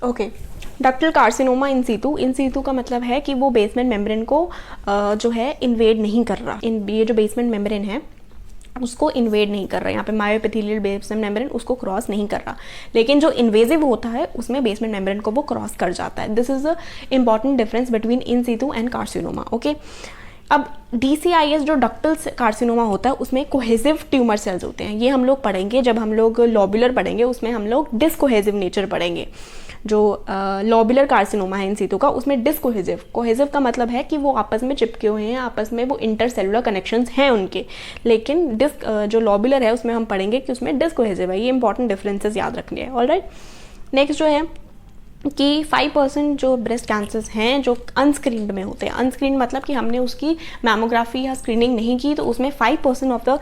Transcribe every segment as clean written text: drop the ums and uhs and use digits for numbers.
Okay, ductal carcinoma इन सीतू का मतलब है कि वो बेसमेंट मेम्ब्रेन को जो है इन्वेड नहीं कर रहा। ये जो बेसमेंट मेम्ब्रेन है उसको इन्वेड नहीं कर रहा है, यहाँ पे मायोएपिथेलियल बेसमेंट मेम्ब्रेन उसको क्रॉस नहीं कर रहा, लेकिन जो इन्वेजिव होता है उसमें बेसमेंट मेम्ब्रेन को वो क्रॉस कर जाता है। This is the important difference between in Situ and carcinoma. Okay, अब DCIS जो डक्टल कार्सिनोमा होता है उसमें कोहेसिव ट्यूमर सेल्स होते हैं। ये हम लोग पढ़ेंगे जब हम लोग लॉब्यूलर पढ़ेंगे, उसमें हम लोग डिसकोहेसिव नेचर पढ़ेंगे। जो लॉब्यूलर कार्सिनोमा है इन सीतू का, उसमें कोहेसिव का मतलब है कि वो आपस में चिपके हुए हैं, आपस में वो इंटरसेलुलर कनेक्शंस हैं उनके, लेकिन जो लॉब्यूलर है उसमें हम पढ़ेंगे कि उसमें डिसकोहेसिव है। ये इंपॉर्टेंट डिफरेंसेस याद रखने हैं। ऑलराइट, नेक्स्ट जो है कि 5% जो ब्रेस्ट कैंसर्स हैं जो अनस्क्रीन्ड में होते हैं। अनस्क्रीन मतलब कि हमने उसकी मैमोग्राफी या स्क्रीनिंग नहीं की, तो उसमें 5% ऑफ द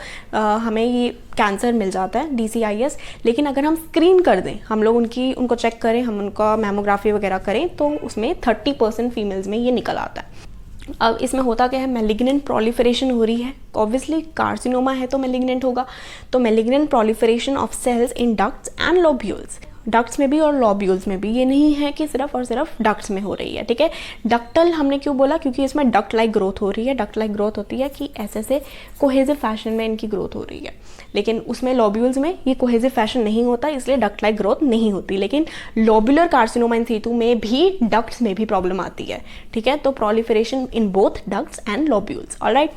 हमें ये कैंसर मिल जाता है DCIS। लेकिन अगर हम स्क्रीन कर दें, हम लोग उनको चेक करें, हम उनका मैमोग्राफी वगैरह करें, तो उसमें 30% फीमेल्स में ये निकल आता है। अब इसमें होता क्या है, मैलिग्नेंट प्रोलिफरेशन हो रही है। ऑब्वियसली कार्सिनोमा है तो मैलिग्नेंट होगा, तो malignant proliferation of cells in ducts and lobules, ducts में भी और लॉब्यूल्स में भी। ये नहीं है कि सिर्फ और सिर्फ डक्ट्स में हो रही है, ठीक है। डक्टल हमने क्यों बोला, क्योंकि इसमें डक्ट लाइक ग्रोथ हो रही है। डक्ट लाइक ग्रोथ होती है कि ऐसे कोहेसिव फैशन में इनकी ग्रोथ हो रही है, लेकिन उसमें लॉब्यूल्स में ये कोहेसिव फैशन नहीं होता, इसलिए डक्ट लाइक ग्रोथ नहीं होती। लेकिन लॉब्यूलर कार्सिनोमा इन सीतू में भी डक्ट्स में भी प्रॉब्लम आती है, ठीक है। तो proliferation in both ducts and lobules. Alright,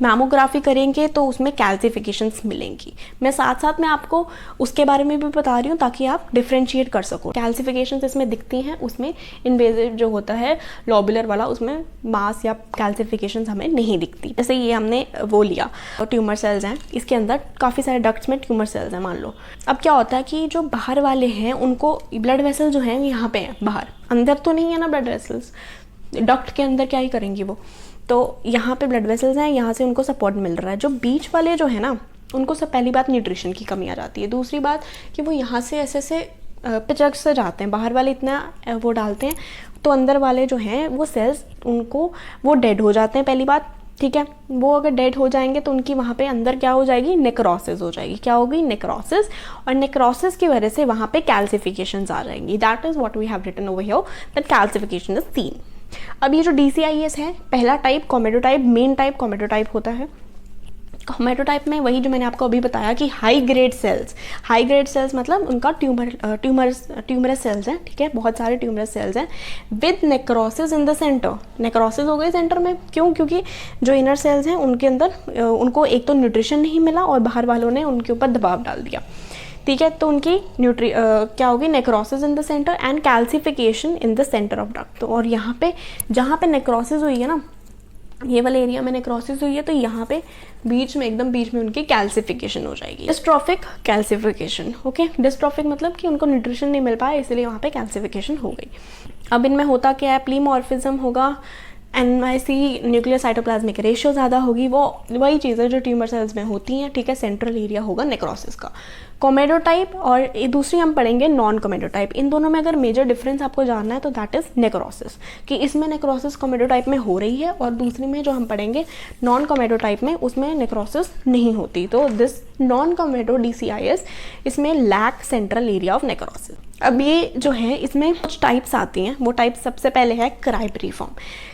mammography करेंगे तो उसमें कैल्सिफिकेशंस मिलेंगी। मैं साथ साथ में आपको उसके बारे में भी बता रही हूँ ताकि आप डिफ्रेंशिएट कर सको। कैल्सिफिकेशंस इसमें दिखती हैं, उसमें इन्वेजिव जो होता है लॉब्यूलर वाला, उसमें मास या कैल्सिफिकेशंस हमें नहीं दिखती। जैसे ये हमने वो लिया, ट्यूमर सेल्स हैं, इसके अंदर काफ़ी सारे डक्ट्स में ट्यूमर सेल्स हैं मान लो। अब क्या होता है कि जो बाहर वाले हैं उनको ब्लड वेसल जो हैं यहाँ पे हैं, बाहर, अंदर तो नहीं है ना ब्लड वेसल्स, डक्ट के अंदर क्या ही करेंगी वो, तो यहाँ पे ब्लड वेसल्स हैं, यहाँ से उनको सपोर्ट मिल रहा है। जो बीच वाले जो है ना, उनको सब पहली बात न्यूट्रिशन की कमी आ जाती है। दूसरी बात कि वो यहाँ से ऐसे पिचक से जाते हैं, बाहर वाले इतना वो डालते हैं, तो अंदर वाले जो हैं वो सेल्स उनको वो डेड हो जाते हैं पहली बात, ठीक है। वो अगर डेड हो जाएंगे तो उनकी वहाँ पे अंदर क्या हो जाएगी, नेक्रोसिस हो जाएगी। क्या होगी, नेक्रोसिस, और नेक्रोसिस की वजह से वहाँ पे कैल्सिफिकेशंस आ जाएंगी। That is what we have written over here, that calcification is seen. अब ये जो DCIS है, पहला type comedo type, main type comedo type होता है। कॉमेडोटाइप में वही जो मैंने आपको अभी बताया कि हाई ग्रेड सेल्स मतलब उनका ट्यूमरस सेल्स हैं, ठीक है, बहुत सारे ट्यूमरस सेल्स हैं with necrosis in the centre. Necrosis हो गई सेंटर में, क्यों, क्योंकि जो इनर सेल्स हैं उनके अंदर उनको एक तो न्यूट्रिशन नहीं मिला और बाहर वालों ने उनके ऊपर दबाव डाल दिया, ठीक है। तो उनकी क्या होगी, necrosis in the centre and calcification in the centre of duct. तो और यहाँ पे जहाँ पे नेक्रोसिस हुई है ना, ये वाले एरिया में नेक्रोसिस हुई है, तो यहाँ पे बीच में, एकदम बीच में उनकी कैल्सिफिकेशन हो जाएगी, डिस्ट्रॉफिक कैल्सिफिकेशन। ओके, डिस्ट्रॉफिक मतलब कि उनको न्यूट्रिशन नहीं मिल पाया, इसलिए वहाँ पे कैल्सिफिकेशन हो गई। अब इनमें होता क्या है, प्लीमॉर्फिज्म होगा, NYC न्यूक्लियर साइटोप्लाज्मिक रेशियो ज़्यादा होगी, वो वही चीज़ें जो ट्यूमर सेल्स में होती हैं, ठीक है। सेंट्रल एरिया होगा नेक्रोसिस का। कॉमेडोटाइप और दूसरी हम पढ़ेंगे नॉन कॉमेडोटाइप। इन दोनों में अगर मेजर डिफरेंस आपको जानना है तो दैट इज नेक्रोसिस, कि इसमें नेक्रोसिस कॉमेडोटाइप में हो रही है और दूसरी में जो हम पढ़ेंगे नॉन कॉमेडोटाइप में, उसमें नेक्रोसिस नहीं होती। तो दिस नॉन कॉमेडो DCIS, इसमें lack central area of necrosis. अब ये जो है इसमें कुछ टाइप्स आती हैं। वो टाइप सबसे पहले है क्राइब्रीफॉर्म।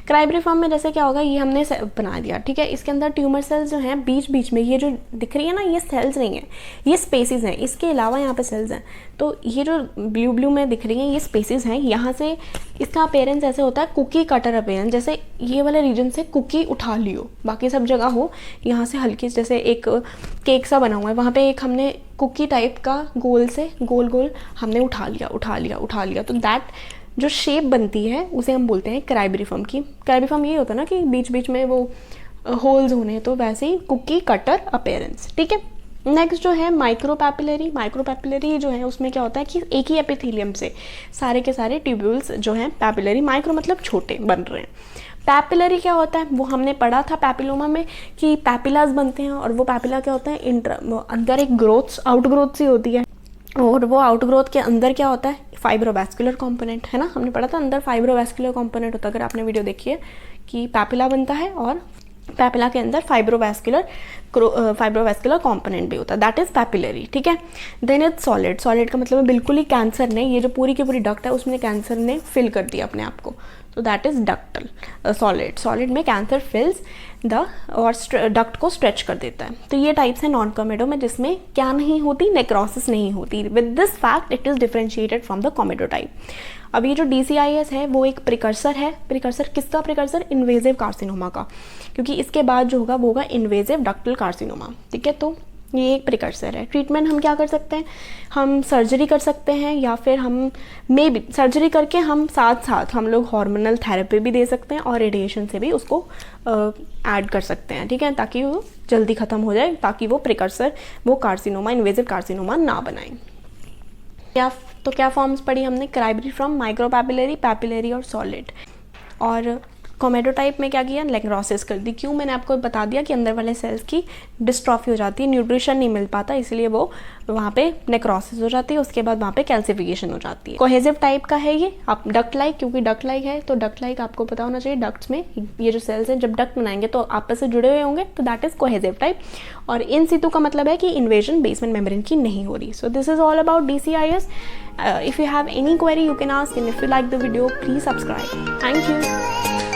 क्राइब्रीफॉर्म में जैसे क्या होगा, ये हमने बना दिया, ठीक है। इसके अंदर ट्यूमर सेल्स जो हैं बीच बीच में, ये जो दिख रही है ना, ये सेल्स नहीं है, ये स्पेसिस हैं। इसके अलावा यहाँ पे सेल्स हैं, तो ये जो ब्लू में दिख रही हैं ये स्पेसिस हैं। यहाँ से इसका अपेयरेंस ऐसे होता है कुकी कटर अपेयरेंस, जैसे ये वाले रीजन से कुकी उठा लियो, बाकी सब जगह हो, यहाँ से हल्की जैसे एक केक सा बना हुआ है, वहाँ पे एक हमने कुकी टाइप का गोल से गोल हमने उठा लिया, तो दैट जो शेप बनती है उसे हम बोलते हैं क्राइब्रीफॉर्म की। क्राइब्रीफॉर्म ये होता है ना कि बीच बीच में वो होल्स होने, तो वैसे ही कुकी कटर अपेयरेंस, ठीक है। नेक्स्ट जो है माइक्रोपैपिलरी जो है, उसमें क्या होता है कि एक ही एपिथेलियम से सारे के सारे ट्यूब्यूल्स जो हैं, पैपिलरी, माइक्रो मतलब छोटे बन रहे हैं। पैपिलरी क्या होता है, वो हमने पढ़ा था पैपिलोमा में कि पैपिलास बनते हैं, और वो पैपिला क्या होता है, अंदर एक आउटग्रोथ सी होती है, और वो आउटग्रोथ के अंदर क्या होता है, फाइब्रोवैस्कुलर कंपोनेंट है ना, हमने पढ़ा था अंदर फाइब्रोवैस्कुलर कंपोनेंट होता है। अगर आपने वीडियो देखी है कि पैपिला बनता है और पैपिला के अंदर फाइब्रोवैस्कुलर कंपोनेंट भी होता है, दैट इज पैपिलरी, ठीक है। देन इट्स सॉलिड, सॉलिड का मतलब है बिल्कुल ही कैंसर ने, ये जो पूरी की पूरी डक्ट है उसमें कैंसर ने फिल कर दिया अपने आप को, तो that is ductal solid. Solid में कैंसर फिल्स द और डक्ट को स्ट्रेच कर देता है। तो ये टाइप्स है नॉन कॉमेडो में, जिसमें क्या नहीं होती, नेक्रोसिस नहीं होती। With this fact it is differentiated from the comedo type. अब ये जो DCIS है वो एक प्रिकर्सर है। प्रिकर्सर किसका प्रिकर्सर? इन्वेजिव कार्सिनोमा का, क्योंकि इसके बाद जो होगा वो होगा इन्वेजिव डक्टल कार्सिनोमा, ठीक है। तो ये एक प्रिकर्सर है। ट्रीटमेंट हम क्या कर सकते हैं, हम सर्जरी कर सकते हैं, या फिर हम मे बी सर्जरी करके हम साथ साथ हम लोग हार्मोनल थेरेपी भी दे सकते हैं और रेडिएशन से भी उसको ऐड कर सकते हैं, ठीक है, ताकि वो जल्दी ख़त्म हो जाए, ताकि वो प्रिकर्सर वो कार्सिनोमा, इन्वेजिव कार्सिनोमा ना बनाए। क्या फॉर्म्स पढ़ी हमने? क्राइब्रिफ्रॉम, माइक्रोपैपिलरी, पैपिलरी और सॉलिड। और कोमेडोटाइप में क्या किया? नेक्रोसिस कर दी। क्यों? मैंने आपको बता दिया कि अंदर वाले सेल्स की डिस्ट्रॉफी हो जाती है, न्यूट्रिशन नहीं मिल पाता, इसलिए वो वहाँ पे नेक्रोसिस हो जाती है, उसके बाद वहाँ पे कैल्सिफिकेशन हो जाती है। कोहेसिव टाइप का है ये, आप डक्ट लाइक, क्योंकि डक्ट लाइक है तो डक्ट लाइक आपको पता होना चाहिए, डक्ट्स में ये जो सेल्स हैं जब डक्ट बनाएंगे तो आपस से जुड़े हुए होंगे, तो दैट इज कोहेसिव टाइप। और इन सितु का मतलब है कि इन्वेजन बेसमेंट मेम्ब्रेन की नहीं हो रही। So this is all about DCIS. If you have any query you can ask, and if you like the video please subscribe. Thank you.